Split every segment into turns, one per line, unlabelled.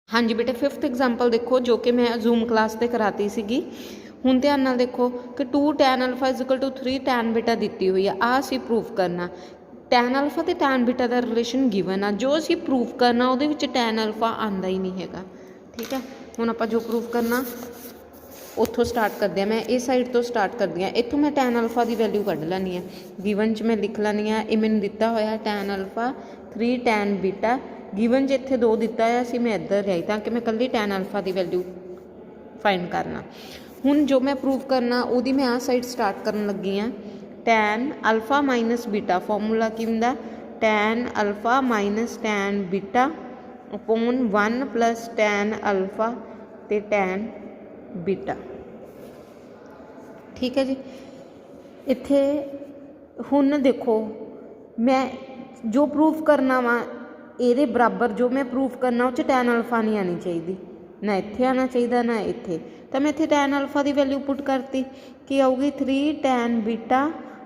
हाँ जी बेटे, 5th example देखो जो कि मैं जूम क्लास ते कराती सीगी। हुण ध्यान नाल देखो कि 2 tan alpha equal to 3 tan beta दिती हुई है। आ असीं प्रूफ करना, tan अल्फा ते tan बीटा का रिलेशन गिवन आ, जो असीं प्रूफ करना उहदे विच tan अल्फा आंदा ही नहीं हैगा। ठीक है, हुण आपां जो प्रूफ करना उत्थों स्टार्ट करते हैं। मैं इस साइड तो स्टार्ट करती हाँ। इत्थों मैं tan अल्फा की वैल्यू कढ़ लैनी है, गिवन च मैं लिख लैनी है। ये मैनूं दिता होया tan alpha 3 tan beta, given च इत्थे 2 दिता है सी, मैं इधर लियाई ताकि मैं कल्ली tan अल्फा की वैल्यू फाइंड करना। हुण जो मैं प्रूफ करना उहदी मैं आ साइड स्टार्ट करन लगी हाँ। tan alpha minus beta formula की हुंदा, tan alpha minus tan beta upon 1 plus tan alpha ते tan बीटा। ठीक है जी। इत्थे हुण देखो मैं जो प्रूफ करना वा ये बराबर जो मैं प्रूफ करना उस tan अल्फा नहीं आनी चाहिए, ना इत्थे आना चाहिए ना इत्थे। तो मैं इत्थे tan अल्फा की वैल्यू पुट करती कि आऊगी 3 tan beta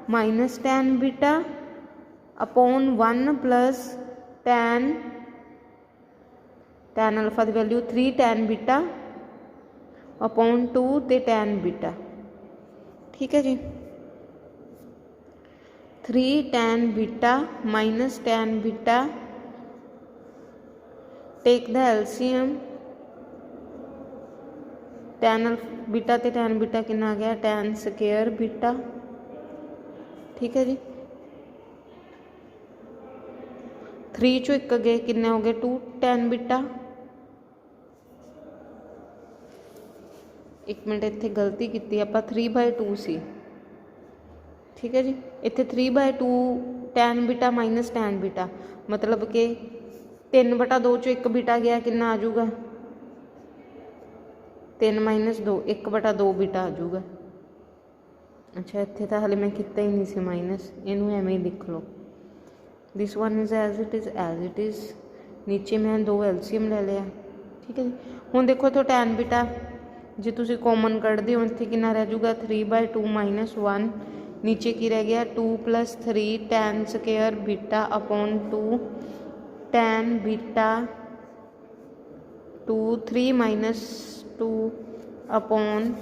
minus tan beta upon 1 plus tan alpha की वैल्यू 3 tan बीटा अपॉन 2 ते tan बीटा। ठीक है जी, 3 tan beta minus tan beta, take the LCM, tan beta ते tan बीटा कितना आ गया tan स्क्वायर बीटा। ठीक है जी, 3 चो 1 गए किन्ने हो गए 2 tan बीटा। एक मिनट इत्थे गलती की आप 3/2 सी। ठीक है जी, इत्थे 3/2 tan beta minus tan beta मतलब कि 3/2 चो 1 बीटा गया कितना आ जाऊगा 3 माइनस 2 1/2 बीटा आ जाऊगा। अच्छा इत्थे तो हाले मैं किता ही नहीं सी माइनस, इनू एवें ही लिख लो। This one is as it is. नीचे मैं 2 एलसीएम ले लिया। ठीक है जी, हुण देखो इत्थों tan बीटा जे तुसीं कॉमन कढ़दे हो इत्थे कितना रह जाऊगा 3/2 माइनस 1, नीचे की रह गया 2 plus 3 tan square beta upon 2 tan beta 2 3 minus 2 upon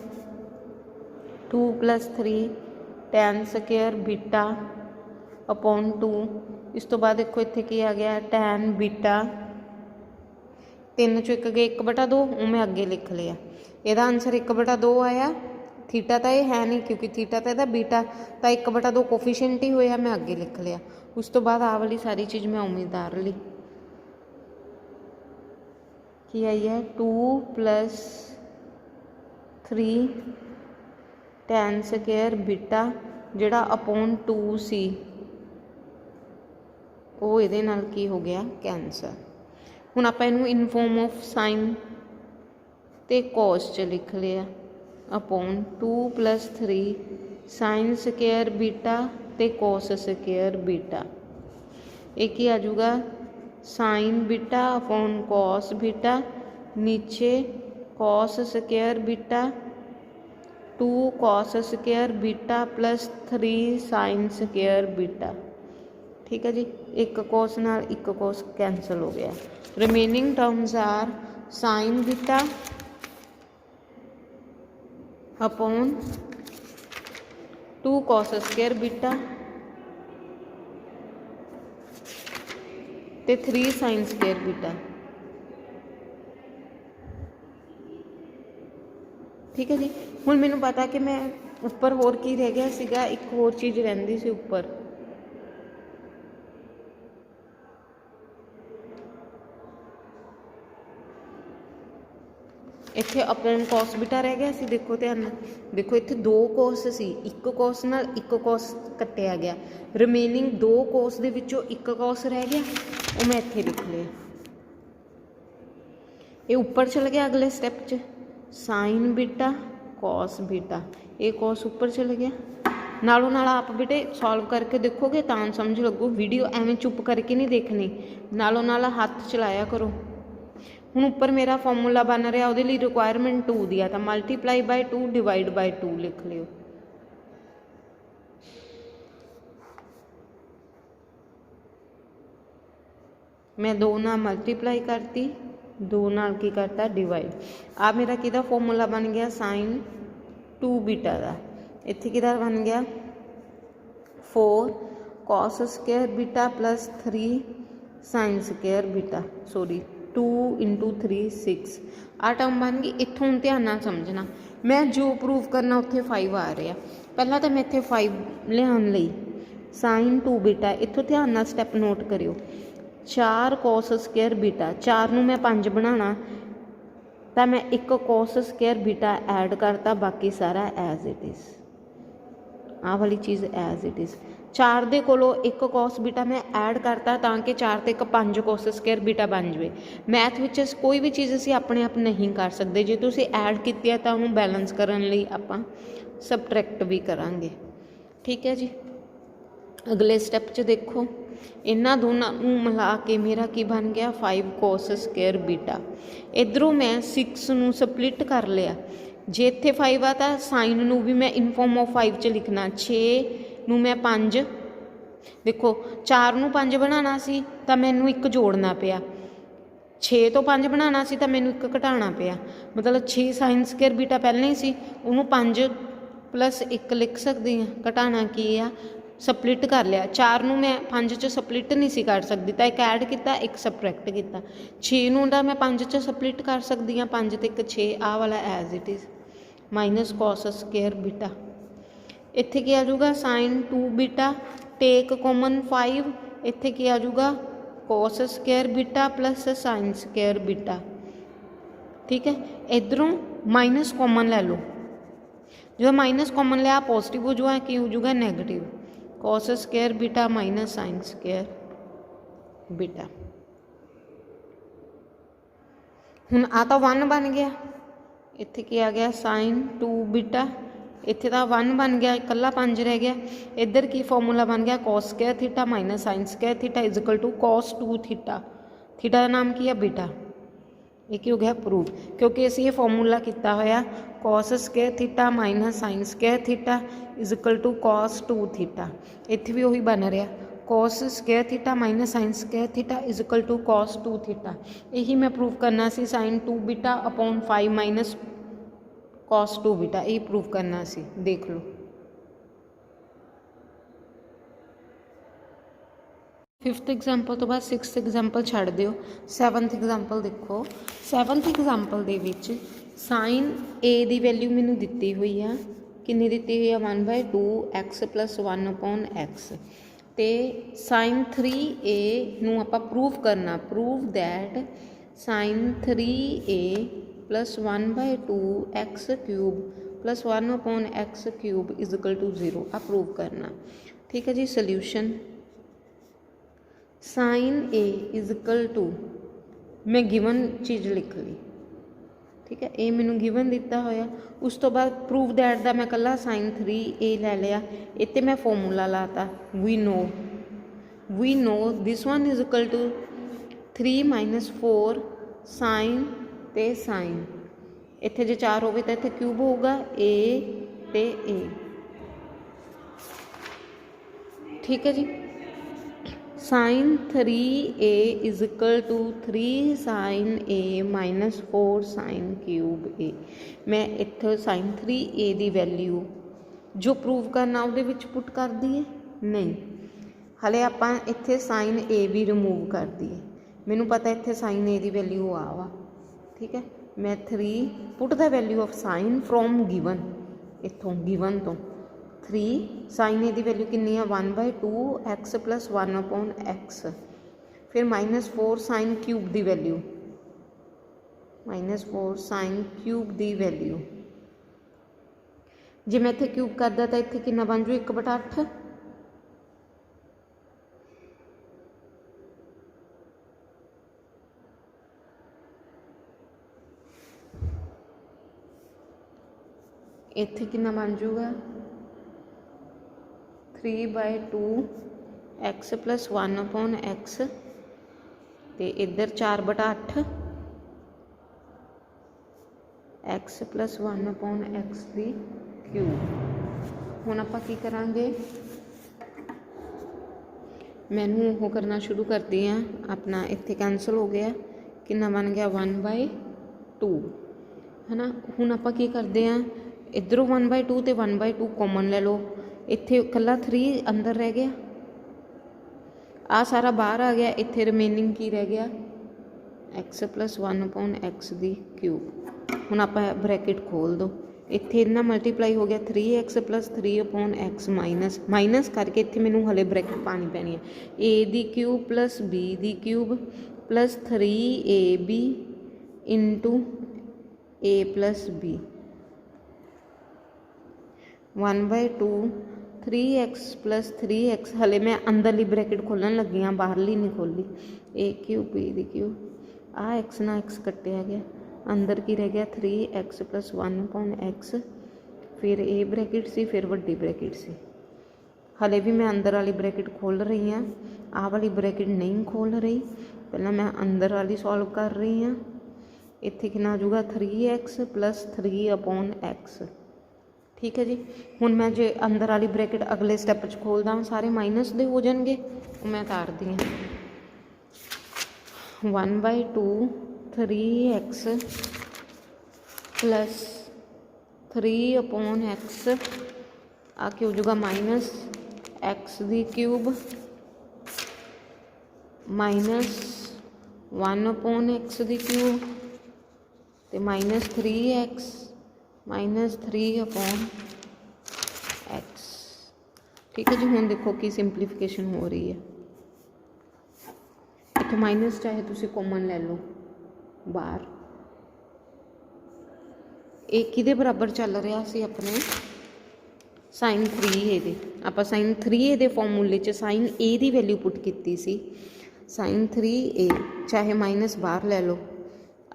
2 plus 3 tan square beta upon 2। इस तो बाद देखो इत्थे की आ गया tan बीटा 3 चो 1 गए 1/2, वो मैं अगे लिख लिया। यदा आंसर 1/2 आया। थीटा तो ये है नहीं क्योंकि थीटा तो यदा बीटा तो 1/2 कोफिशिएंट ही होया, मैं अगे लिख लिया। उस तो बाद आ वाली सारी चीज़ मैं उम्मीदवार ली कि आई है 2 प्लस 3 tan स्क्वायर बीटा जिहड़ा अपॉन 2 सी वो ये नाल की हो गया कैंसर। हुण आपां इनू इन फॉर्म ऑफ साइन ते कॉस च लिख लिया upon 2 plus 3 sine square beta ते कॉस स्क्वायर बीटा। एक ही आ जाऊगा sine beta upon cos beta, नीचे cos square beta 2 cos square beta plus 3 sine square beta. ठीक है जी, एक कॉस नाल एक कॉस कैंसल हो गया। Remaining terms are sine beta upon 2 cos square beta ते 3 साइन स्क्वायर बीटा। ठीक है जी, हुण मैनूं पता कि मैं उपर होर की रह गया सीगा, एक होर चीज़ रहिंदी सी उपर। इत्थे अपॉन कॉस बीटा रह गया सी। देखो ध्यान देखो इत्थे 2 कॉस सी, एक कॉस नाल एक कॉस कट्टिया गया, रिमेनिंग 2 कॉस दे विचों एक कॉस रह गया, वो मैं इत्थे लिख लिया। ये उपर चल गया अगले स्टैप च साइन बीटा कॉस बीटा, ये कॉस उपर चल गया। नालों नाल आप बेटे सॉल्व करके देखोगे तो समझ लगो, वीडियो एवें चुप करके नहीं देखनी, नालों नाल हाथ चलाया करो। हुण उपर मेरा फॉर्मूला बन रहा वो रिक्वायरमेंट 2 दिया तो मल्टीप्लाई बाय 2 डिवाइड बाय 2 लिख लियो। मैं 2 नाल मल्टीप्लाई करती 2 ਨਾਲ ਕੀ ਕਰਤਾ डिवाइड। आ मेरा किहदा फॉर्मूला बन गया sin 2 बीटा का। इत्थे किहदा बन गया 4 cos square beta plus 3 sin square beta, sorry 2 × 3 6। आ टर्म बन गई। इत्थों हुण ध्यान नाल समझना, मैं जो प्रूव करना उत्थे 5 आ रहा। पहला तो मैं इत्थे 5 लियाउण लई sin 2 बीटा, इत्थों ध्यान नाल स्टैप नोट करियो। 4 cos स्क्वायर बीटा, 4 नूं मैं 5 बनाना तो मैं 1 cos स्क्वायर बीटा ऐड करता, बाकी सारा एज इट इज़। आ वाली चीज़ एज इट इज़। 4 दे कोलों 1 cos बीटा मैं ऐड करता ताकि 4 ते 1 5 cos स्क्वायर बीटा बन जाए। मैथ विच कोई भी चीज़ असीं अपने आप नहीं कर सकते, जे तुसीं ऐड कीती है तो उहनूं बैलेंस करन लई आपां सबट्रैक्ट भी करांगे। ठीक है जी। अगले स्टैप च देखो, इन्हां दोनों नूं मिला के मेरा की बन गया 5 cos स्क्वायर बीटा। इधरों मैं 6 नूं स्पलिट कर लिया। जे इत्थे 5 आ तां साइन नूं भी मैं इन फॉर्म ऑफ 5 च लिखना। 6 नूं मैं 5, देखो 4 नूं 5 बनाना सी तां मैनूं 1 जोड़ना पिया, 6 तो 5 बनाना सी तां मैनूं 1 घटाना पिया। मतलब 6 साइन स्क्वायर बीटा पहले ही सी, उहनूं 5 + 1 लिख सकदी हां। घटाना की आ, सपलिट कर लिया। 4 नूं मैं 5 च सपलिट नहीं सी कर सकती तो 1 ऐड किया, 1 सबट्रैक्ट किया। 6 नूं दा मैं 5 च सपलिट कर सकती हाँ, 5 ते 1 6। आ वाला as it is minus cos square beta. इत्थे की आ जाऊगा sin 2 बीटा, टेक कॉमन 5, इत्थे की आ जाऊगा cos square beta plus sin square beta. ठीक है, इधरों माइनस कॉमन ले लो, जो माइनस कॉमन लिया पॉजिटिव हो जाएगा, कि हो जाएगा negative. cos square beta minus sin square beta. हुण आ तो 1 बन गया, इत्थे की आ गया sin 2 बीटा, इत्थे तो 1 बन गया, इकल्ला 5 रह गया। इधर की फॉर्मूला बन गया cos square theta minus sin square theta equal to cos 2 theta. Theta का नाम की है बीटा। एक ही हो गया प्रूव, क्योंकि असीं ये फॉर्मूला किया होया cos square theta minus sin square theta equal to cos 2 theta. इत्थे भी वही बन रहा cos square theta minus sin square theta equal to cos 2 theta. यही मैं प्रूव करना सी sin 2 beta upon 5 minus cos 2 beta, यही प्रूव करना सी। देख लो 5th एग्जाम्पल तो बाद 6th एग्जाम्पल छड़ दिओ। 7th एग्जाम्पल देखो। 7th एग्जाम्पल दे विच साइन ए दी वैल्यू मैनू दिती हुई है, कितनी दिती हुई है 1/2 x + 1 अपॉन x। तो साइन 3a नू आपां प्रूव करना, prove that sine 3a + 1/2 x³ + 1 upon x³ equal to 0। आ प्रूव करना। ठीक है जी। Solution sine A equal to, मैं गिवन चीज़ लिख ली। ठीक है, ए मैनू गिवन दिता होया। उस तो बाद प्रूव दैट दा मैं कला साइन 3a ले लिया। इत्ते मैं फॉर्मूला लाता, we know this one equal to 3 - 4 sine ते साइन। इत्थे जे 4 होवे तो इत्थे क्यूब होगा ए ते ए। ठीक है जी। Sine 3a equal to 3 sine a minus 4 sine cube a। मैं इत्थे साइन 3a की वैल्यू जो प्रूव करना उहदे विच पुट कर दिए, नहीं हले आपां इत्थे साइन a भी रिमूव कर दिए। मैनू पता इत्थे साइन a की वैल्यू आ वा। ठीक है, मैं 3 put the value of sine from given, इत्थों गिवन तो 3 साइन ए की वैल्यू कितनी है 1/2 x + 1 अपॉन x। फिर -4 साइन क्यूब की वैल्यू, -4 साइन क्यूब की वैल्यू जे मैं इत्थे क्यूब करदा तो इत्थे कितना बन जू 1/8। इत्थे कितना बन जूगा 3/2 x + 1 अपॉन x। तो इधर 4/8 x + 1 अपॉन x की क्यूब। हुण आपां की करांगे, मैनू वो करना शुरू करती हाँ। अपना इत्थे कैंसल हो गया, कितना बन गया 1/2 है ना। हुण आपां की करते हैं, इधरों 1/2 तो 1/2 कॉमन ले लो, इत्थे कल्ला 3 अंदर रह गया, आ सारा बाहर आ गया, इत्थे रिमेनिंग की रह गया x + 1/x3। हुण आपां ब्रैकेट खोल दो, इत्थे इन्ना मल्टीप्लाई हो गया 3x + 3/x माइनस माइनस करके इत्थे मैनूं हले ब्रैकेट पानी पैनी है, a³ + b³ + 3ab into a + b 1/2 3x + 3x। हले मैं अंदरली ब्रैकेट खोलन लगी हाँ, बाहरली नहीं खोली। a³ b³ आ x ना x कटिया गया, अंदर की रह गया 3x + 1/x, फिर ए ब्रैकेट सी, फिर वड्डी ब्रैकेट सी। हले भी मैं अंदर वाली ब्रैकेट खोल रही हाँ, आ वाली ब्रैकेट नहीं खोल रही, पहला मैं अंदर वाली सॉल्व कर रही हाँ। इत्थे कितना आ जाऊगा 3x + 3/x। ठीक है जी। हुण मैं जे अंदर वाली ब्रैकेट अगले स्टैप च खोलदा सारे माइनस दे हो जाएंगे, मैं तार दी हाँ 1/2 3x + 3/x आके हो जाएगा -x³ -1/x³ तो -3x -3/x। ठीक है जी। हुण देखो कि सिंपलीफिकेशन हो रही है, इत्थे माइनस चाहे तुसी कॉमन ले लो बाहर। एक किहदे बराबर चल रहा सी अपने sin 3a दे, आपां sin 3a दे फॉर्मूले च sin a the value put कीती सी, sin 3a चाहे माइनस बाहर ले लो,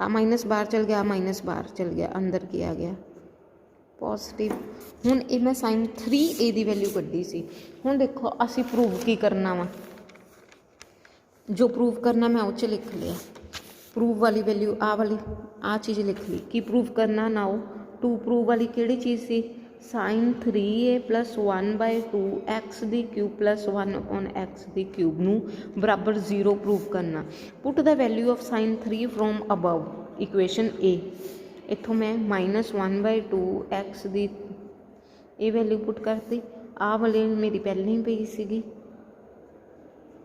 आ माइनस बाहर चल गया, आ माइनस बाहर चल गया, अंदर की आ गया पॉजिटिव। हुण ये मैं sin 3a दी वैल्यू कड्ढी सी। हुण देखो असी प्रूव की करना वा, जो प्रूव करना मैं उस लिख लिया, प्रूव वाली वैल्यू आ वाली आ चीज़ लिख ली। की प्रूव करना ना हो, टू प्रूव वाली किहड़ी चीज़ सी, sin 3a + 1/2x³ + 1/x³ नूं बराबर 0 प्रूव करना। Put the value of sin 3 from above equation ए। इत्थों मैं -1/2x दी ये वैल्यू पुट करती, आ वाली मेरी पहले ही पई सीगी।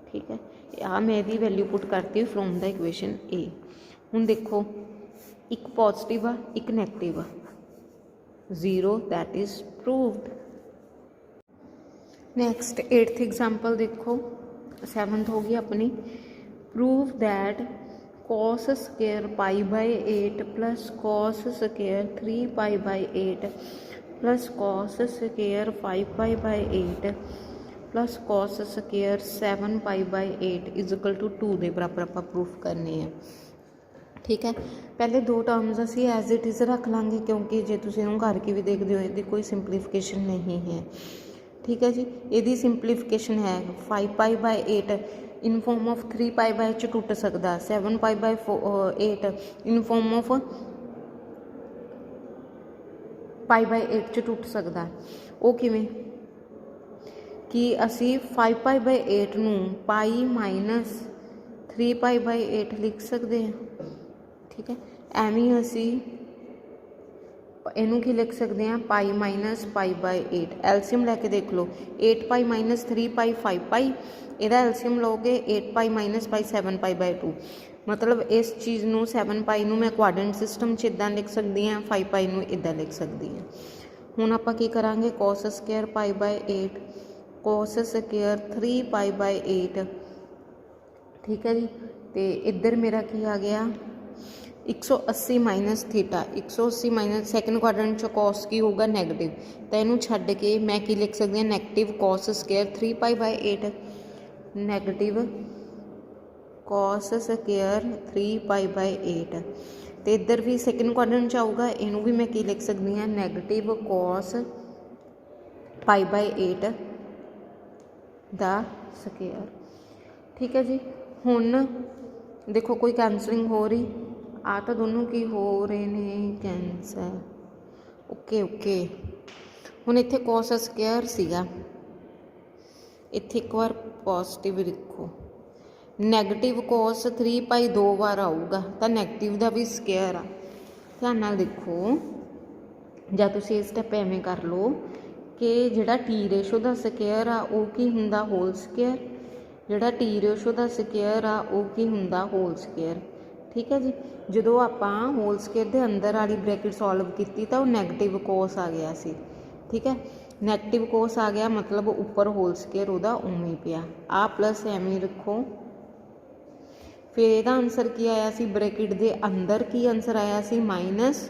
ठीक है, आ मैं दी वैल्यू पुट करती फ्रॉम द इक्वेशन ए। हुण देखो एक पॉजिटिव आ, एक नैगेटिव आ, 0 that is proved. Next 8th example देखो, 7th हो गई अपनी। Prove that cos square π/8 + cos square 3π/8 + cos square 5π/8 + cos square 7π/8 = 2 ਦੇ बराबर ਆਪਾਂ प्रूफ करने हैं। ठीक है, पहले दो टर्म्स असी एज इट इज़ रख लाँगे, क्योंकि जे तुसीं इहनूं करके भी देखते हो इसकी कोई सिंपलीफिकेशन नहीं है। ठीक है जी, यदि सिंपलीफिकेशन है 5π/8 इन फॉर्म ऑफ 3π/8 टुट सकता, 7π/8 इन फॉर्म ऑफ π/8 टुट सकता। वो किवें कि असी 5π/8 नूं π - 3π/8 लिख सकते हैं। ठीक है, एवें असी इनू की लिख सकते हैं π - π/8। एल्सीयम लैके देख लो, 8π - 3π 5π, इहदा एल्सीयम लोगे 8π - π 7π/2। मतलब इस चीज़ नूं 7π नूं मैं क्वाड्रेंट सिस्टम च इदां लिख सकती हाँ, 5π नूं इदां लिख सकती हाँ। हुण आपां की करांगे cos स्क्वायर π/8 cos स्क्वायर 3π/8। ठीक है जी, तो इधर मेरा की आ गया 180 minus theta. 180 minus second quadrant च कॉस की होगा नैगेटिव, तो इनू छड्ड के मैं की लिख सकती हाँ negative cos square 3π/8 negative cos square 3π/8। तो इधर भी सैकेंड क्वाड्रेंट च आऊगा, इनू भी मैं की लिख सकती हाँ नैगेटिव cos π/8 दा स्क्वायर। ठीक है जी, हुण देखो कोई कैंसलिंग हो रही, आ तो दोनों की हो रहे ने कैंसल। ओके ओके, हुण इत्थे cos स्क्वायर सीगा, इत्थे एक बार पॉजिटिव लिखो, ਨੈਗੇਟਿਵ ਕੋਸ 3 ਪਾਈ 2 ਵਾਰ ਆਊਗਾ ਤਾਂ ਨੈਗੇਟਿਵ ਦਾ ਵੀ ਸਕੇਅਰ ਆ। ਧਿਆਨ ਨਾਲ ਦੇਖੋ, ਜਾਂ ਤੁਸੀਂ ਇਹ ਸਟੈਪ ਐਵੇਂ ਕਰ ਲਓ ਕਿ ਜਿਹੜਾ ਟੀ ਰੇਸ਼ੋ ਦਾ ਸਕੇਅਰ ਆ ਉਹ ਕੀ ਹੁੰਦਾ, ਹੋਲ ਸਕੇਅਰ। ਜਿਹੜਾ ਟੀ ਰੇਸ਼ੋ ਦਾ ਸਕੇਅਰ ਆ ਉਹ ਕੀ ਹੁੰਦਾ, ਹੋਲ ਸਕੇਅਰ। ਠੀਕ ਹੈ ਜੀ। ਜਦੋਂ ਆਪਾਂ ਹੋਲ ਸਕੇਅਰ ਦੇ ਅੰਦਰ ਵਾਲੀ ਬ੍ਰੈਕਟ ਸੋਲਵ ਕੀਤੀ ਤਾਂ ਉਹ ਨੈਗੇਟਿਵ ਕੋਸ ਆ ਗਿਆ ਸੀ। ਠੀਕ ਹੈ, ਨੈਗੇਟਿਵ ਕੋਸ ਆ ਗਿਆ ਮਤਲਬ ਉੱਪਰ ਹੋਲ ਸਕੇਅਰ ਉਹਦਾ ਉਵੇਂ ਪਿਆ। ਆ ਪਲੱਸ ਐਵੇਂ ਰੱਖੋ। ਫਿਰ ਇਹਦਾ ਆਨਸਰ ਕੀ ਆਇਆ ਸੀ, ਬ੍ਰੈਕਟ ਦੇ ਅੰਦਰ ਕੀ ਆਨਸਰ ਆਇਆ ਸੀ, minus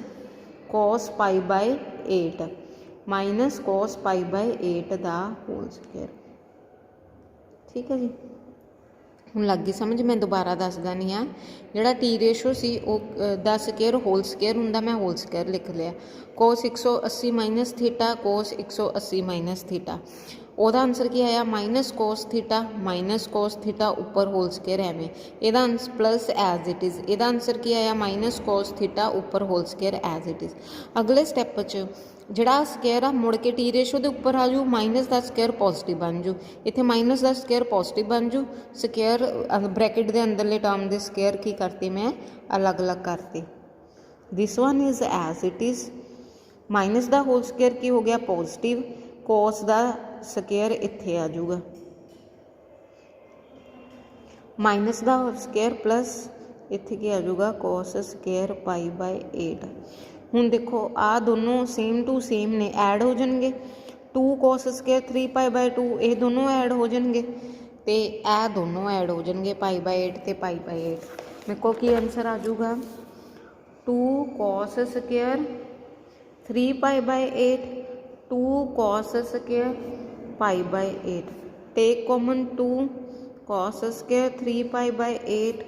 ਕੋਸ Bhai by 8, minus ਕੋਸ Bhai by 8 the whole square. ਠੀਕ ਹੈ ਜੀ। ਹੁਣ ਲੱਗ ਗਈ ਸਮਝ। ਮੈਂ ਦੁਬਾਰਾ ਦੱਸ ਦਿੰਦੀ ਹਾਂ। ਜਿਹੜਾ ਟੀ ਰੇਸ਼ੋ ਸੀ ਉਹ ਦਾ ਸਕੇਅਰ ਹੋਲ ਸਕੇਅਰ ਹੁੰਦਾ, ਮੈਂ ਹੋਲ ਸਕੇਅਰ ਲਿਖ ਲਿਆ। Cos 180 minus theta, cos 180 minus theta. ਉਹਦਾ ਆਨਸਰ ਕੀ ਆਇਆ, ਮਾਈਨਸ ਕੋਸ ਥੀਟਾ ਉੱਪਰ ਹੋਲ ਸਕੇਅਰ ਐਵੇਂ। ਇਹਦਾ answer plus as it is. ਇਹਦਾ ਆਨਸਰ ਕੀ ਆਇਆ, ਮਾਈਨਸ ਕੋਸ ਥੀਟਾ ਉੱਪਰ whole square as it is. ਅਗਲੇ ਸਟੈਪ 'ਚ ਜਿਹੜਾ ਸਕੇਅਰ ਆ ਮੁੜ ਕੇ ਟੀ ਰੇਸ਼ੋ ਦੇ ਉੱਪਰ ਆ ਜੂ, ਮਾਈਨਸ ਦਾ ਸਕੇਅਰ ਪੋਜ਼ੀਟਿਵ ਬਣ ਜੂ। ਇੱਥੇ ਮਾਈਨਸ ਦਾ ਸਕੇਅਰ ਪੋਜ਼ੀਟਿਵ ਬਣ ਜੂ। ਸਕੇਅਰ ਬ੍ਰੈਕਟ ਦੇ ਅੰਦਰਲੇ ਟਰਮ ਦੇ ਸਕੇਅਰ ਕੀ ਕਰਤੇ ਮੈਂ, ਅਲੱਗ-ਅਲੱਗ ਕਰਤੇ। This one is as it is. Minus ਦਾ ਹੋਲ ਸਕੇਅਰ ਕੀ ਹੋ ਗਿਆ, ਪੋਜ਼ੀਟਿਵ। ਕੋਸ ਦਾ ਸਕੇਅਰ ਇੱਥੇ ਆ ਜਾਊਗਾ, ਮਾਈਨਸ ਦਾ ਸਕੇਅਰ ਪਲੱਸ ਇੱਥੇ ਕੀ ਆ ਜਾਊਗਾ, ਕੋਸ ਸਕੇਅਰ ਪਾਈ ਬਾਏ 8। ਹੁਣ ਦੇਖੋ ਆਹ ਦੋਨੋਂ ਸੇਮ ਟੂ ਸੇਮ ਨੇ, ਐਡ ਹੋ ਜਾਣਗੇ। 2 ਕੋਸ ਸਕੇਅਰ 3 ਪਾਈ ਬਾਏ 2 ਇਹ ਦੋਨੋਂ ਐਡ ਹੋ ਜਾਣਗੇ ਅਤੇ ਇਹ ਦੋਨੋਂ ਐਡ ਹੋ ਜਾਣਗੇ, ਪਾਈ ਬਾਏ 8 ਅਤੇ ਪਾਈ ਬਾਏ 8। ਮੇਰੇ ਕੋਲ ਕੀ ਆਨਸਰ ਆ ਜਾਊਗਾ, 2 cos square 3 pi by 8, 2 cos square pi by 8। Take common 2 cos square 3 pi by 8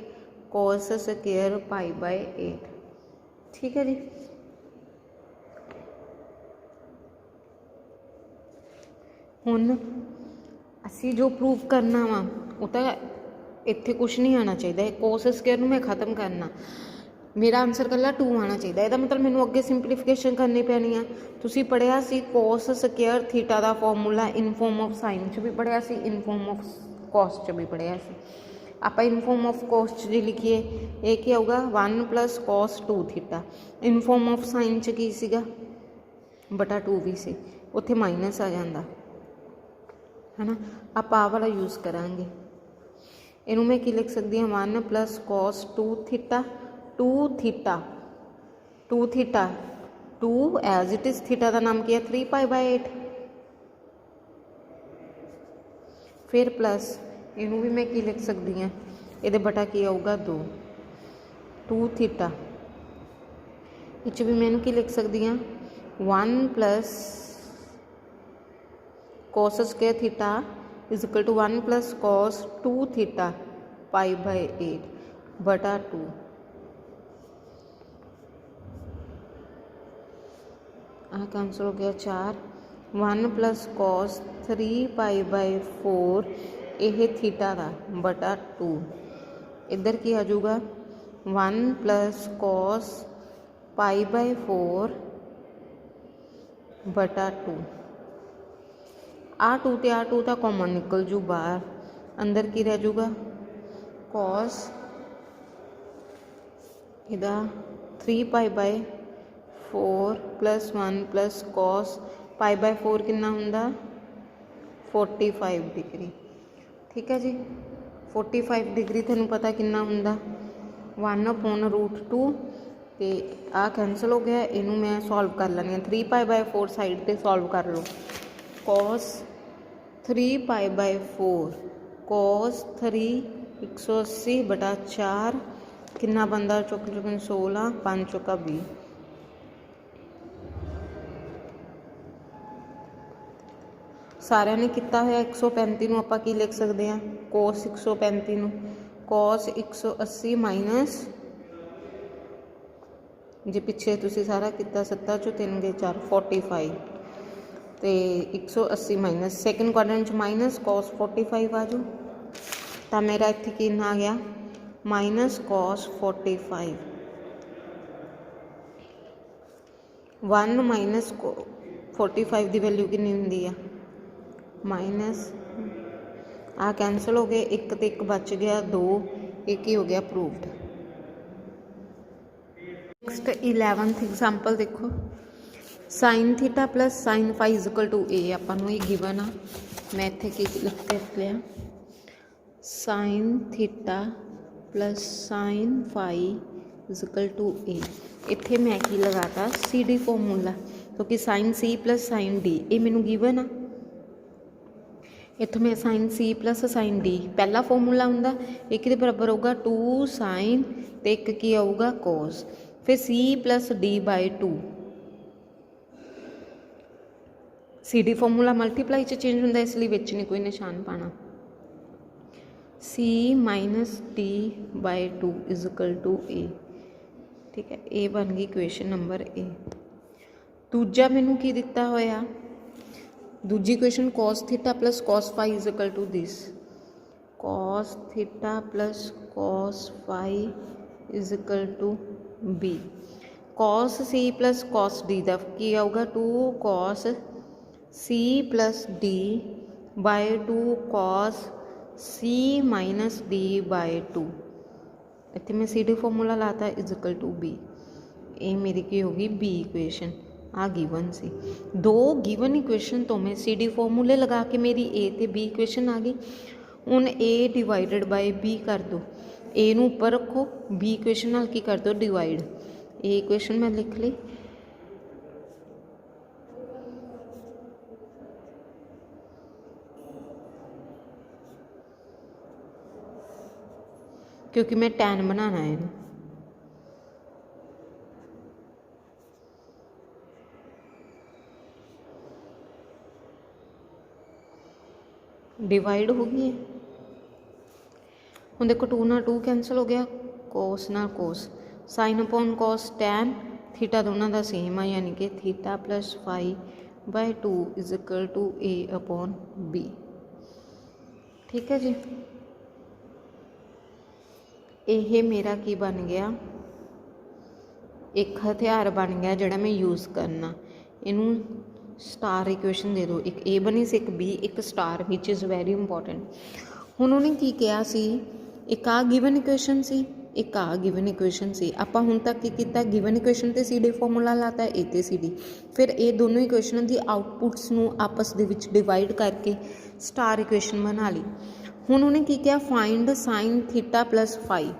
cos square pi by 8। ठीक है जी। हुण असी जो प्रूव करना वा वो तो इत्थे कुछ नहीं आना चाहिए। कॉस स्क्वायर मैं खत्म करना, मेरा आंसर कल्ला 2 आना चाहिए। यदा मतलब मैनू अगे सिंपलीफिकेशन करनी पैनी आ। तुसी पढ़िया सी कोस स्क्वायर थीटा का formula in form of sign च भी पढ़िया सी, इन फॉर्म ऑफ कॉस च भी पढ़िया सी। आप इन फॉर्म ऑफ कॉस च जी लिखिए ये क्या होगा, 1 plus cos 2 theta. In form of sign च की सीगा, बटा 2 भी सी, उत्थे माइनस आ जाता है ना। आप आ वाला यूज़ करांगे। इनू मैं की लिख सकती हाँ, 1 plus cos 2 theta, 2 theta 2 as it is. Theta का नाम क्या है, 3 पाई बाय 8। फिर प्लस इनू भी मैं की लिख सकती हाँ, ये बटा की आऊगा 2 थीटा। इच भी मैं की लिख सकती हाँ, 1 plus cos square theta is equal to 1 plus cos 2 theta pi by 8 बटा 2। कैंसिल हो गया 4। 1 प्लस कॉस 3 पाई बाय 4 यह थीटा का बटा 2। इधर की आ जाऊगा 1 प्लस कॉस पाई बाय 4 बटा 2। आ 2 तो आ 2 तो कॉमन निकल जू बाहर, अंदर की रह जाऊगा कॉस इदा 3 pi bye 4 plus 1 plus cos pi by 4 कितना हुंदा 45 डिग्री। ठीक है जी। 45 डिग्री थोनू पता कितना हुंदा 1/√2 ते आ कैंसल हो गया। इनू मैं सॉल्व कर लैनी 3 पाई बाय 4 साइड पर सॉल्व कर लो। कॉस 3 पाई बाय 4 कॉस 3 180 बटा 4 कितना बनता, चौक 16 5 चौका 20। सारिਆਂ ने किया होया 135 ਨੂੰ ਆਪਾਂ ਕੀ ਲਿਖ ਸਕਦੇ ਹਾਂ, ਕੋਸ 135 ਨੂੰ ਕੋਸ 180 ਮਾਈਨਸ जे पिछे तुसी सारा किता 7 चो 3 गए 4 45 तो 180 माइनस सैकेंड क्वाड्रेंट च माइनस कॉस 45 आ जाओ तो मेरा इत्थे की आ गया माइनस कॉस 45। 1 माइनस 45 की वैल्यू कितनी होंगी है माइनस आ कैंसल हो गए, एक तो एक बच गया, 2 एक ही हो गया प्रूव्ड। नेक्स्ट 11th एग्जाम्पल देखो, sine theta plus sine phi equal to A आपां नूं ये गिवन आ। मैं इत्थे की लिख के लिया, sine theta plus sine phi equal to A. इत्थे मैं की लगाता सी डी फॉर्मूला, क्योंकि sine C plus sine D ये मैनू गिवन आ। इत्थों मैं sine C plus sine D पहला फॉर्मूला हुंदा, एक दे बराबर होगा 2 साइन तो एक की आऊगा कोस, फिर C plus D by 2। C D formula multiply च चेंज होंदा, इसलिए विच नहीं कोई निशान पाना। C minus D by 2 equal to A. ठीक है, ये बन गई इक्वेशन नंबर ए। दूजा मैनू की दिता होया, दूजी equation cos theta plus cos phi equal to this, cos theta plus cos phi equal to B. Cos C plus cos D का की आऊगा 2 cos C plus D by 2 cos C minus D by 2। इतने मैं C D formula लाता equal to B. ये मेरी की होगी बी इक्वेशन, आ गिवन सी। दो गिवन इक्वेशन तो मैं सी डी फॉर्मूले लगा के मेरी ए ते बी इक्वेशन आ गई। हुण ए डिवाइडेड बाय बी कर दो, ए नूं उपर रखो, बी इक्वेशन नाल की कर दो डिवाइड। ए इक्वेशन मैं लिख ली, क्योंकि मैं टैन बनाना है। डिवाइड हो गई है। हुण देखो 2 नाल 2 कैंसल हो गया, कोस नाल cos, sine upon cos tan, theta दोनों का सेम है, यानी कि theta plus phi by 2 equal to A upon B. ठीक है जी, ये मेरा की बन गया, एक हथियार बन गया जोड़ा मैं यूज़ करना। इनू स्टार इक्वेशन दे दो, एक ए बनी सी, एक बी, एक star, which is very important. हुण उन्हें की कहा सी, एक आ गिवन इक्वेशन सी, एक आ गिवन इक्वेशन सी। आपां हुण तक की कीता, गिवन इक्वेशन ते सी डी फॉर्मूला लाता, ए ते सी डी, फिर ये दोनों इक्वेशन की आउटपुट्स नूं आपस दे विच डिवाइड करके स्टार इक्वेशन बना ली। हुण उन्हें की कहा, find sine theta plus phi.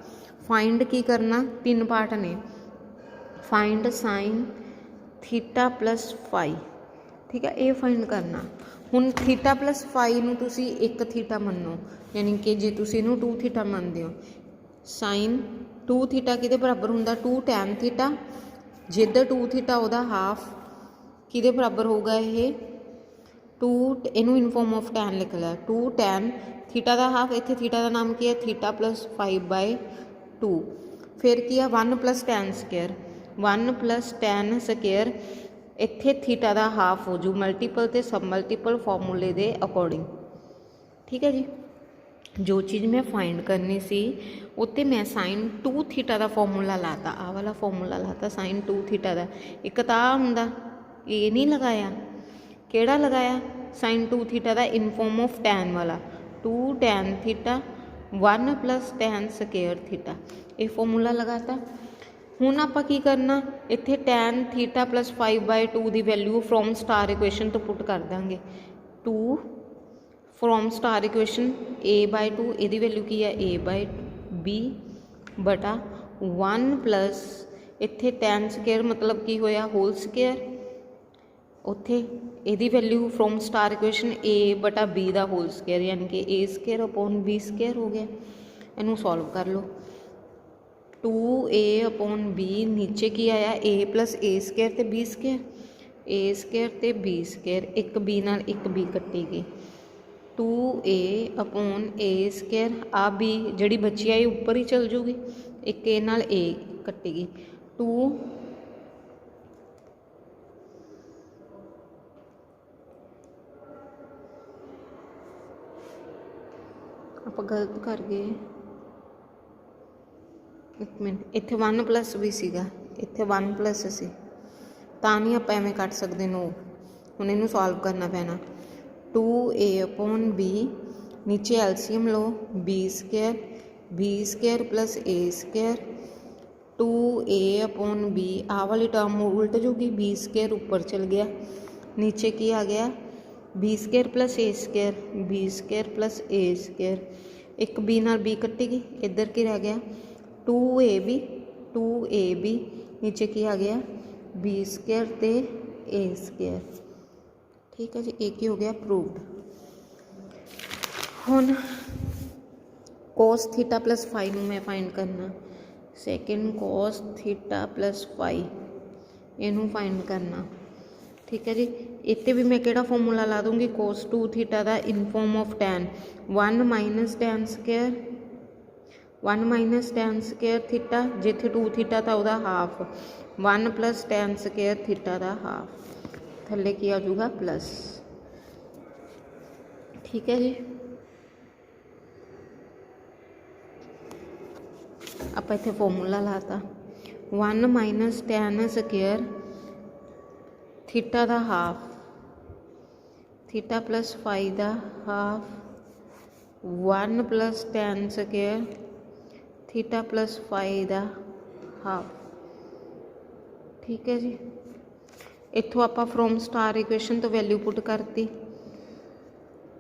Find की करना, 3 पार्ट ने, find sine theta plus phi. ठीक है, ये फाइंड करना। हुण थीटा प्लस फाई नूं तुसी एक थीटा मन्नो, यानी कि जे तुसी इहनूं 2 थीटा मनदे हो, साइन 2 थीटा किहदे बराबर हुंदा, 2 टैन थीटा, जिधर 2 थीटा उहदा हाफ किहदे बराबर होगा, ये 2, इनू इन फॉर्म ऑफ टैन लिख लिया, 2 टैन थीटा का हाफ, इत्थे थीटा का नाम की है थीटा प्लस 5 बाय 2, फिर की है 1 plus tan square, 1 plus tan square, इत्थे थीटा का हाफ हो जू मल्टीपल ते सब मल्टीपल फॉर्मूले के अकॉर्डिंग। ठीक है जी, जो चीज़ मैं फाइंड करनी सी उत्ते मैं साइन 2 थीटा का फॉर्मूला लाता, आ वाला फॉर्मूला लाता साइन 2 थीटा का। एक तो हुंदा, ये नहीं लगाया, केड़ा लगाया, साइन 2 थीटा का इन फॉर्म ऑफ टैन वाला, 2 tan theta 1 plus tan square theta, ये फॉर्मूला लगाता। हुण आपां की करना, इत्थे टैन थीटा प्लस 5 बाय 2 की वैल्यू फ्रॉम स्टार इक्वेशन तो पुट कर देंगे, 2 from star equation A by 2, ये वैल्यू की है ए बाय बी बटा 1 प्लस इत्थे टैन स्केयर मतलब की होया होल स्केयर, उत्थे यदी वैल्यू फ्रॉम स्टार इक्वेशन ए बटा बी का होल स्केयर, यानी कि ए स्केयर अपॉन बी स्केयर हो गया। इनू सॉल्व कर लो, 2a अपॉन बी, नीचे की आया a प्लस ए स्केयर तो बी स्केयर, ए स्केयर तो बी स्केयर, एक बी नाल एक बी कट्टी गई, 2a अपॉन ए स्केयर, आ बी जी बची आई उपर ही चल जूगी, एक ए नाल ए कट्टी 2 आप गलत कर गए, एक मिनट, इत्थे 1 प्लस भी सीगा, इत्थे 1 प्लस सी, तां नहीं आप एवें कट सकते नो। हुण इनू सॉल्व करना पैना, 2a अपॉन बी नीचे एलसीएम लो, बी स्क्वायर प्लस ए स्क्वायर 2a/b, आ वाली टर्म उल्ट जूगी, बी स्क्वायर ऊपर चल गया, नीचे की आ गया बी स्क्वायर प्लस ए स्क्वायर, एक बी नाल बी कट्टेगी, इधर की रह गया 2ab, नीचे की आ गया बी स्क्वायर ते ए स्क्वायर। ठीक है जी, एक ही हो गया प्रूव्ड। हुण cos थीटा प्लस फाइव मैं फाइंड करना, second cos theta plus five इनू फाइंड करना। ठीक है जी, इत्ते भी मैं केड़ा फॉर्मूला ला दूँगी, cos 2 थीटा का इन form of tan 1 minus tan square theta, जिथे 2 थीटा था वह half 1 plus tan square theta का हाफ, थले की आ जाऊगा प्लस। ठीक है जी, आप इत्थे फॉर्मूला लाता 1 माइनस tan स्क्वायर थीटा का हाफ, थीटा प्लस फाइव का half 1 plus tan square theta plus five का हाफ। ठीक है जी, इत्थों आप फ्रॉम स्टार इक्वेशन तो वैल्यू पुट करती,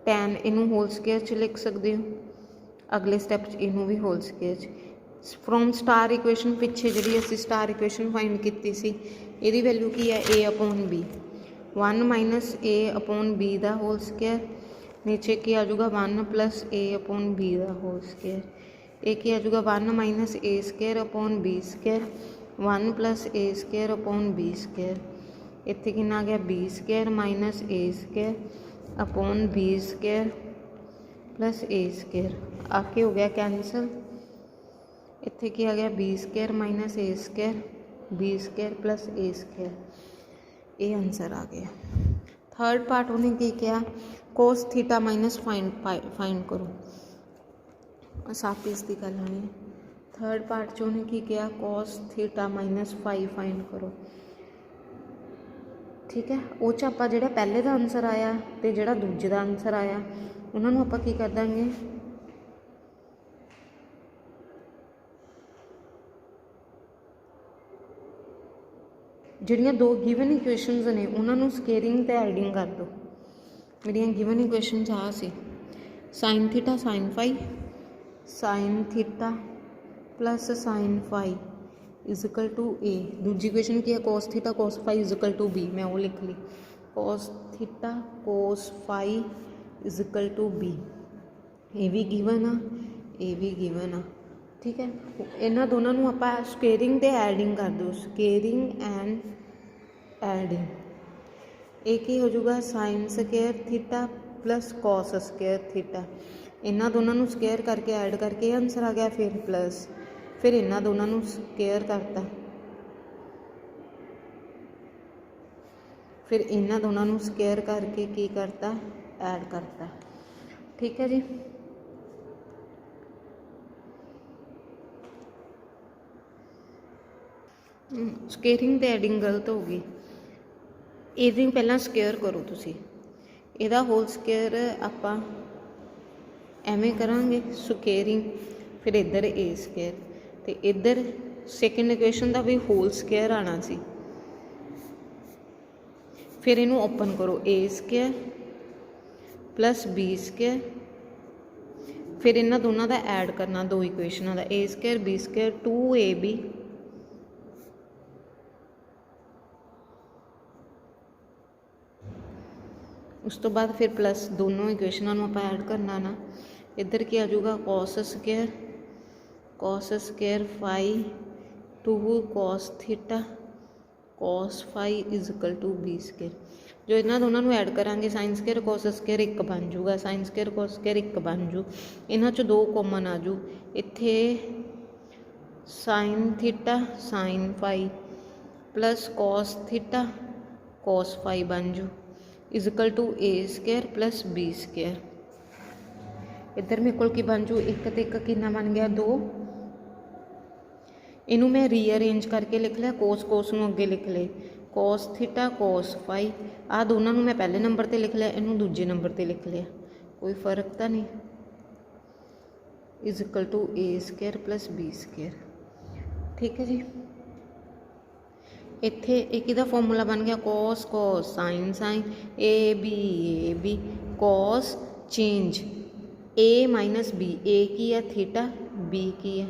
tan इनू होल स्क्वायर च लिख सकते हो, अगले स्टैप इनू भी होल स्क्वायर च। फ्रॉम स्टार इक्वेशन पिछे जी असी स्टार इक्वेशन फाइंड की सी, ये वैल्यू की है a/b, 1 माइनस a/b का होल स्क्वायर, नीचे की आ जाऊगा 1 प्लस a/b का होल स्क्वायर, एक ही आ जाऊगा 1 minus a square square 1 plus a square square, इत्थे कितना आ गया b square minus a square square plus a square, आके हो गया कैंसल, इत्थे की आ गया b square minus a square b square plus a square, ये आंसर आ गया। थर्ड पार्ट उन्हें की किया, cos थीटा माइनस फाइंड करो, साफ इसकी गल आनी। थर्ड पार्ट च उन्हें की किया, cos theta minus five find करो। ठीक है, वो च आपां जिहड़ा पहले का आंसर आया तो जिहड़ा दूजे का आंसर आया उन्होंने आपां की कर देंगे, ਜਿਹੜੀਆਂ दो गिवन इक्वेशनस ने उन्होंने स्केयरिंग तो एडिंग कर दो। मेरिया गिवन इक्वेशनस आ सी sine theta sine theta plus sine phi equal to A, दूजी इक्वेशन की है cos theta cos phi equal to B, मैं वो लिख ली cos theta cos phi equal to B, ये भी गिवन आ ये भी गिवन आ। ठीक है, इन्होंने दोनों को आप स्केयरिंग तो एडिंग कर दो, स्केयरिंग एंड एडिंग, एक ही हो जाऊगा sine square theta plus cos square theta, इन्होंने दोनों को स्केयर करके ऐड करके आंसर आ गया, फिर प्लस फिर इन्होंने दोनों को स्केयर करता, फिर इन्होंने दोनों को स्केयर करके की करता ऐड करता। ठीक है जी, स्केयरिंग तो एडिंग गलत हो गई, ये पहला स्केयर करो तुसी, इहदा होल स्केयर आपां एवें करांगे स्केयरिंग, फिर इधर ए स्केयर तो इधर सैकेंड इक्वेशन का भी होल स्केयर आना सी, फिर इनू ओपन करो ए स्केयर प्लस बी स्केयर, फिर इन्होंने दोनों का ऐड करना दो इक्वेशनों का, ए स्केयर बी स्केयर 2ab उस तो बाद फिर प्लस दोनों इक्वेशनों आप ऐड करना ना, इधर की आ जाऊगा cos square phi two cos theta cos phi equal to B square, जो इन्होंने दोनों को ऐड करांगे साइन स्केयर कॉस स्केयर एक बन जाऊगा, साइन स्केयर कॉस स्केयर एक बन जू, इन्हों चो दो कॉमन आ जू, इत्थे sine theta sine five plus cos theta cos five बन जू equal to A square plus B square, इधर मेरे को की बन जू एक तो एक कितना बन गया 2, इनू मैं रीअरेंज करके लिख लिया, कोस नू अगे लिख ले कोस थीटा कोस फाइव, आ दोनों मैं पहले नंबर पर लिख लिया, इनू दूजे नंबर पर लिख लिया, कोई फर्क तो नहीं। Is equal to A square plus B square. ठीक है जी। ਇੱਥੇ ਇੱਕ ਇਹਦਾ ਫਾਰਮੂਲਾ ਬਣ ਗਿਆ cos cos sine sine A B cos change A minus B, A ਕੀ ਹੈ ਥੀਟਾ, ਬੀ ਕੀ ਹੈ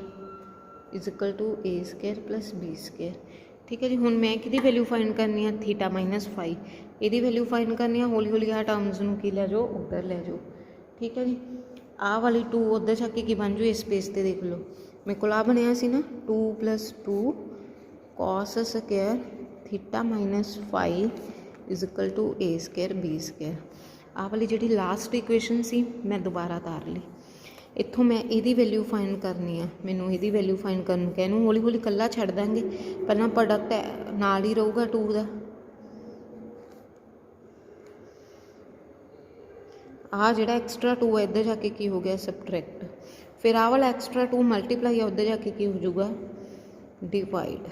is equal to A square plus B square. ਠੀਕ ਹੈ ਜੀ। ਹੁਣ ਮੈਂ ਕਿਹਦੀ ਵੈਲਿਊ ਫਾਈਂਡ ਕਰਨੀ ਆ, ਥੀਟਾ ਮਾਈਨਸ ਫਾਈ, ਇਹਦੀ ਵੈਲਿਊ ਫਾਈਂਡ ਕਰਨੀ ਆ। ਹੌਲੀ ਹੌਲੀ ਆਹ ਟਰਮਸ ਨੂੰ ਕੀ ਲੈ ਜਾਓ, ਉੱਧਰ ਲੈ ਜਾਓ। ਠੀਕ ਹੈ ਜੀ। ਆਹ ਵਾਲੀ 2 ਉੱਧਰ ਜਾ ਕੇ ਕੀ ਬਣ ਜਾਊ, ਇਸ ਪੇਜ 'ਤੇ ਦੇਖ ਲਓ ਮੇਰੇ ਕੋਲ ਆ ਬਣਿਆ ਸੀ ਨਾ 2 + 2 cos square theta minus phi is equal to A square B square. ਆਹ ਵਾਲੀ ਜਿਹੜੀ ਲਾਸਟ ਇਕੁਏਸ਼ਨ ਸੀ ਮੈਂ ਦੁਬਾਰਾ ਉਤਾਰ ਲਈ। ਇੱਥੋਂ ਮੈਂ ਇਹਦੀ ਵੈਲਿਊ ਫਾਈਂਡ ਕਰਨੀ ਆ, ਮੈਨੂੰ ਇਹਦੀ ਵੈਲਿਊ ਫਾਈਂਡ ਕਰਨ ਨੂੰ ਇਹਨੂੰ ਹੌਲੀ ਹੌਲੀ ਇਕੱਲਾ ਛੱਡ ਦਾਂਗੇ, ਪਹਿਲਾਂ ਪ੍ਰੋਡਕਟ ਨਾਲ ਹੀ ਰਹੂਗਾ 2 ਦਾ। ਆਹ ਜਿਹੜਾ ਐਕਸਟਰਾ 2 ਹੈ ਇੱਧਰ ਜਾ ਕੇ ਕੀ ਹੋ ਗਿਆ, ਸਬਟਰੈਕਟ। ਫਿਰ ਆਹ ਵਾਲਾ ਐਕਸਟਰਾ 2 ਮਲਟੀਪਲਾਈ ਆ, ਉੱਧਰ ਜਾ ਕੇ ਕੀ ਹੋ ਜਾਊਗਾ, ਡਿਵਾਈਡ।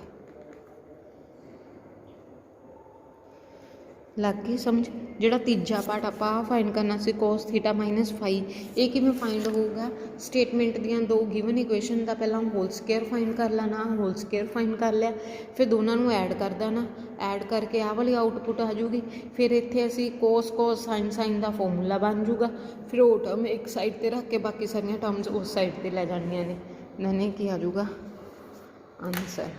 ਲੱਗ ਗਈ ਸਮਝ। ਜਿਹੜਾ ਤੀਜਾ ਪਾਰਟ ਆਪਾਂ ਫਾਈਂਡ ਕਰਨਾ ਸੀ ਕੋਸ ਥੀਟਾ ਮਾਈਨਸ ਫਾਈ, ਇਹ ਕਿਵੇਂ ਫਾਈਂਡ ਹੋਊਗਾ, ਸਟੇਟਮੈਂਟ ਦੀਆਂ 2 ਗਿਵਨ ਇਕੁਏਸ਼ਨ ਦਾ ਪਹਿਲਾਂ ਹੋਲ ਸਕੇਅਰ ਫਾਈਂਡ ਕਰ ਲੈਣਾ, ਹੋਲ ਸਕੇਅਰ ਫਾਈਂਡ ਕਰ ਲਿਆ, ਫਿਰ ਦੋਨਾਂ ਨੂੰ ਐਡ ਕਰ ਦੇਣਾ, ਐਡ ਕਰਕੇ ਆਹ ਵਾਲੀ ਆਊਟਪੁੱਟ ਆ ਜੂਗੀ। ਫਿਰ ਇੱਥੇ ਅਸੀਂ ਕੋਸ ਕੋਸ ਸਾਈਨ ਸਾਈਨ ਦਾ ਫਾਰਮੂਲਾ ਬਣ ਜੂਗਾ, ਫਿਰ ਉਹ ਟਰਮ ਇੱਕ ਸਾਈਡ 'ਤੇ ਰੱਖ ਕੇ ਬਾਕੀ ਸਾਰੀਆਂ ਟਰਮਸ ਉਸ ਸਾਈਡ 'ਤੇ ਲੈ ਜਾਣੀਆਂ ਨੇ। ਕੀ ਆ ਜੂਗਾ ਆਨਸਰ।